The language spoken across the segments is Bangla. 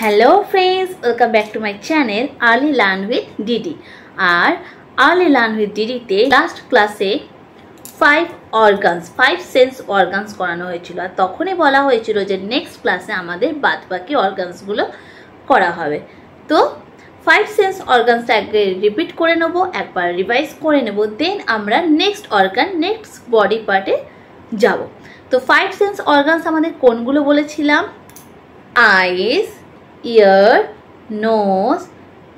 Hello friends, welcome back to my channel Early Learn with Didi. আর Early Learn with Didi তে লাস্ট ক্লাসে 5 সেন্স অর্গানস করানো হয়েছিল আর তখনই বলা হয়েছিল যে নেক্সট ক্লাসে আমাদের বাদবাকি অর্গানসগুলো করা হবে। তো 5 সেন্স অর্গানসটা একবার রিপিট করে নেব, একবার রিভাইজ করে নেব, দেন আমরা নেক্সট অর্গান নেক্সট বডি পার্টে যাব। তো 5 সেন্স অর্গানস আমাদের কোনগুলো বলেছিলাম? আইস, ear, nose,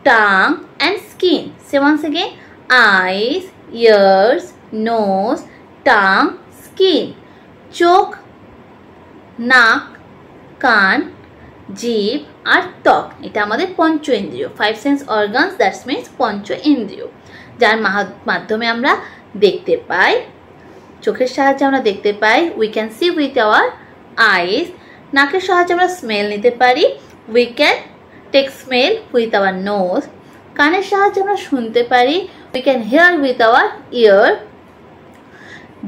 tongue and skin. Say once again, eyes, ears, nose, tongue, skin. চোখ, নাক, কান, জিভ আর ত্বক, এটা আমাদের পঞ্চ ইন্দ্রিয়। 5 সেন্স অর্গানস, দ্যাটস মিনস পঞ্চ ইন্দ্রিয়, যার মাধ্যমে আমরা দেখতে পাই, চোখের সাহায্যে আমরা দেখতে পাই, we can see with our eyes. নাকের সাহায্যে আমরা স্মেল নিতে পারি, we can take smell with our nose. কানের সাহায্যে আমরা শুনতে পারি, we can hear with our ear.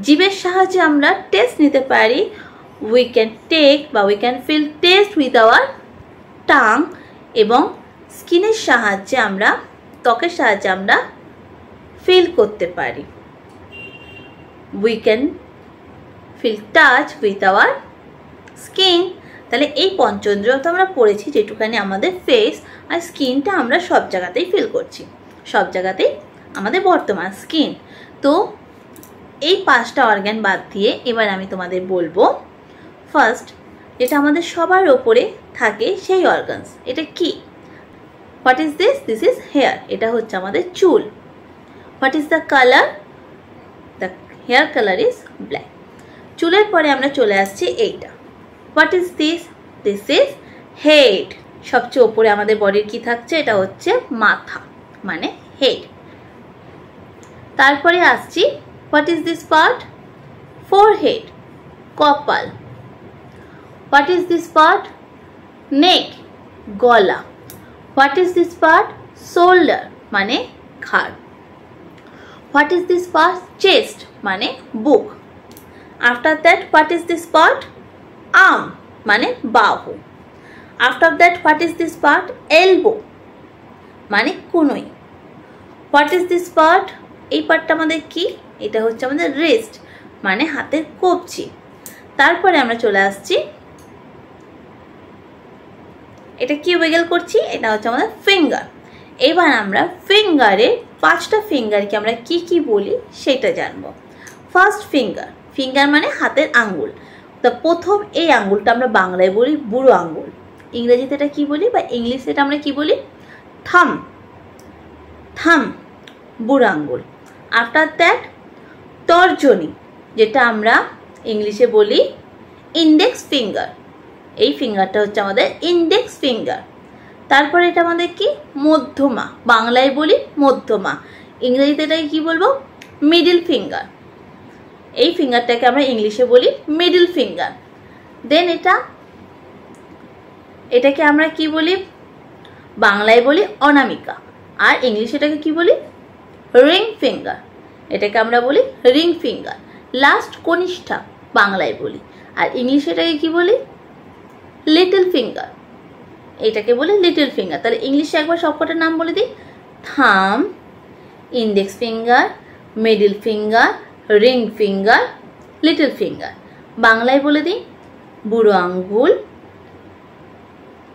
জিভের সাহায্যে আমরা টেস্ট নিতে পারি, we can take বা we can feel taste with our tongue. এবং স্কিনের সাহায্যে আমরা, ত্বকের সাহায্যে আমরা ফিল করতে পারি, we can feel touch with our skin. তাহলে এই পঞ্চেন্দ্রিয় তো আমরা পড়েছি, যেটুখানি আমাদের ফেস আর স্কিনটা আমরা সব জায়গাতেই ফিল করছি, সব জায়গাতেই আমাদের বর্তমান স্কিন। তো এই 5টা অর্গান বাদ দিয়ে এবার আমি তোমাদের বলবো ফার্স্ট, যেটা আমাদের সবার ওপরে থাকে সেই অর্গানস, এটা কি? What is this? This is hair, এটা হচ্ছে আমাদের চুল। What is the colour? The hair colour is black. চুলের পরে আমরা চলে আসছি এইটা। What is this? This is head. সবচেয়ে উপরে আমাদের বডির কি থাকছে? এটা হচ্ছে মাথা, মানে হেড। তারপরে আসছি, what is this part? Forehead, কপাল। What is this part? Neck, গলা। What is this part? Shoulder, মানে ঘাড়। What is this part? Chest, মানে বুক। After that, what is this part? Arm, মানে বাহু। After that what is this part? Elbow, মানে কনুই। What is this part? এই পার্টটা আমাদের কি? এটা হচ্ছে আমাদের রিস্ট, মানে হাতের কবজি। তারপরে আমরা চলে আসছি, এটা কি ওয়েগেল করছি? এটা হচ্ছে আমাদের ফিঙ্গার। এবার আমরা ফিঙ্গারে 5টা ফিঙ্গারকে আমরা কি কি বলি সেটা জানবো। ফার্স্ট ফিঙ্গার, ফিঙ্গার মানে হাতের আঙ্গুল। তো প্রথম এই আঙ্গুলটা আমরা বাংলায় বলি বুড়ো আঙ্গুল, ইংরেজিতে এটা কি বলি বা ইংলিশে এটা আমরা কি বলি? থাম, থাম, বুড়ো আঙ্গুল। আফটার দ্যাট তর্জনী, যেটা আমরা ইংলিশে বলি ইন্ডেক্স ফিঙ্গার, এই ফিঙ্গারটা হচ্ছে আমাদের ইন্ডেক্স ফিঙ্গার। তারপরে এটা আমাদের কি? মধ্যমা, বাংলায় বলি মধ্যমা, ইংরেজিতে এটাকে কি বলবো? Middle finger. এই ফিঙ্গারটাকে আমরা ইংলিশে বলি মিডল ফিঙ্গার। দেন এটাকে আমরা কি বলি? বাংলায় বলি অনামিকা, আর ইংলিশে এটাকে কি বলি? রিং ফিঙ্গার, এটাকে আমরা বলি রিং ফিঙ্গার। লাস্ট কনিষ্ঠা, বাংলায় বলি, আর ইংলিশে এটাকে কি বলি? লিটল ফিঙ্গার, এটাকে বলি লিটল ফিঙ্গার। তাহলে ইংলিশে একবার সবকটার নাম বলে দিই, থাম, index finger, middle finger, ring finger, little finger. বাংলায় বলে দিই বুড়ো আঙ্গুল,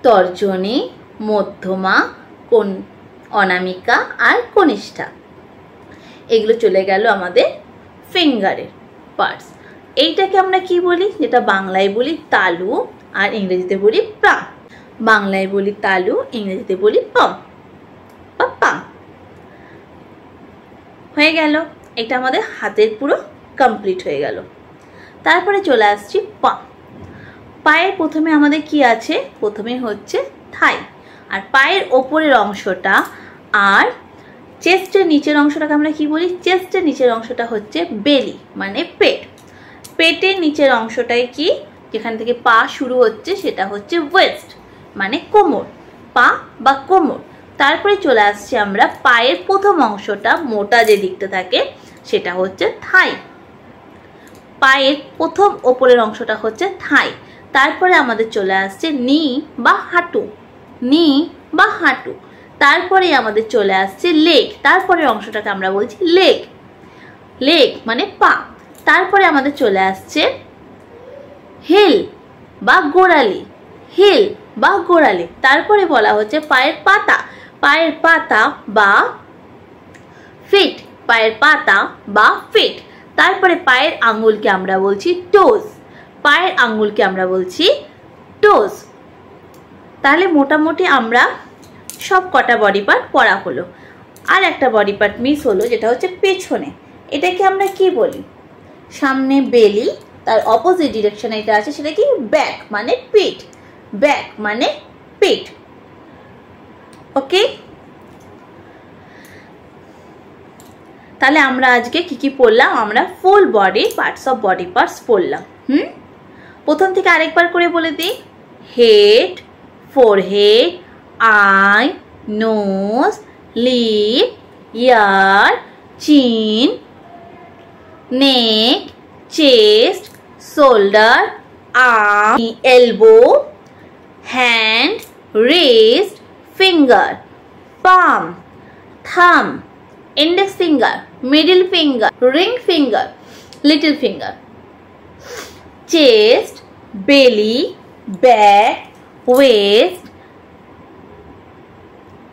তর্জনী, মধ্যমা, অনামিকা আর কনিষ্ঠা। এগুলো চলে গেল আমাদের ফিঙ্গারের পার্টস। এইটাকে আমরা কি বলি? যেটা বাংলায় বলি তালু আর ইংরেজিতে বলি পাম। বাংলায় বলি তালু, ইংরেজিতে বলি পাম বা পাম। হয়ে গেল, এটা আমাদের হাতের পুরো কমপ্লিট হয়ে গেল। তারপরে চলে আসছি পা। পায়ের প্রথমে আমাদের কি আছে? প্রথমে হচ্ছে থাই, আর পায়ের ওপরের অংশটা আর চেস্টের নিচের অংশটাকে আমরা কি বলি? চেস্টের নিচের অংশটা হচ্ছে বেলি, মানে পেট। পেটের নিচের অংশটাই কি? যেখান থেকে পা শুরু হচ্ছে সেটা হচ্ছে ওয়েস্ট, মানে কোমর, পা বা কোমর। তারপরে চলে আসছি আমরা পায়ের প্রথম অংশটা, মোটা যে দিকটা থাকে সেটা হচ্ছে থাই। পায়ের প্রথম ওপরের অংশটা হচ্ছে থাই। তারপরে আমাদের চলে আসছে নি বা হাঁটু, নি বা হাঁটু। তারপরে আমাদের চলে আসছে লেগ, তারপরে অংশটাকে আমরা বলছি লেগ, লেগ মানে পা। তারপরে আমাদের চলে আসছে হিল বা গোড়ালি, হিল বা গোড়ালি। তারপরে বলা হচ্ছে পায়ের পাতা, পায়ের পাতা বা ফিট, পায়ের পাতা বা ফিট। তারপরে পায়ের আঙ্গুলকে আমরা বলছি টোজ, পায়ের আঙ্গুলকে আমরা বলছি টোজ। তাহলে মোটামুটি আমরা সব কটা বডি পার্ট পড়া হলো। আর একটা বডি পার্ট মিস হলো, যেটা হচ্ছে পেছনে। এটাকে আমরা কি বলি? সামনে বেলি, তার অপোজিট ডিরেকশনে এটা আছে, সেটা কি? ব্যাক মানে পিঠ, ব্যাক মানে পিঠ। ওকে, তাহলে আমরা আজকে কি কি পড়লাম? আমরা full body parts of body parts পড়লাম। প্রথম থেকে আরেকবার করে বলে দিই। Head, forehead, eye, nose, lip, ear, chin, neck, chest, shoulder, arm, elbow, hand, wrist, finger, palm, thumb, index finger, middle finger, ring finger, little finger, chest, belly, back, waist,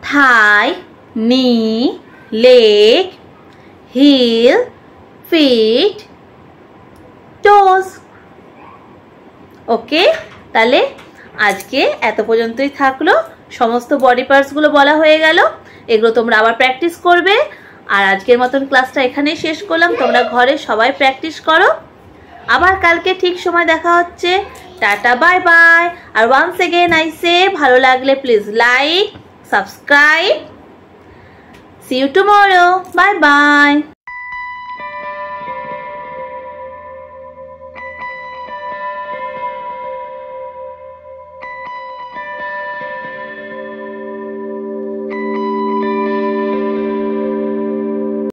thigh, knee, leg, heel, feet, toes. ওকে, তাহলে আজকে এত পর্যন্তই থাকলো। সমস্ত বডি পার্টস গুলো বলা হয়ে গেল। এগুলো তোমরা আবার প্র্যাকটিস করবে। আর আজকের মতন ক্লাসটা এখানেই শেষ করলাম। তোমরা ঘরে সবাই প্র্যাকটিস করো। আবার কালকে ঠিক সময় দেখা হচ্ছে। Ta-ta, bye bye. আর ওয়ান্স এগেন আই সে, ভালো লাগলে please like, subscribe. See you tomorrow. Bye by.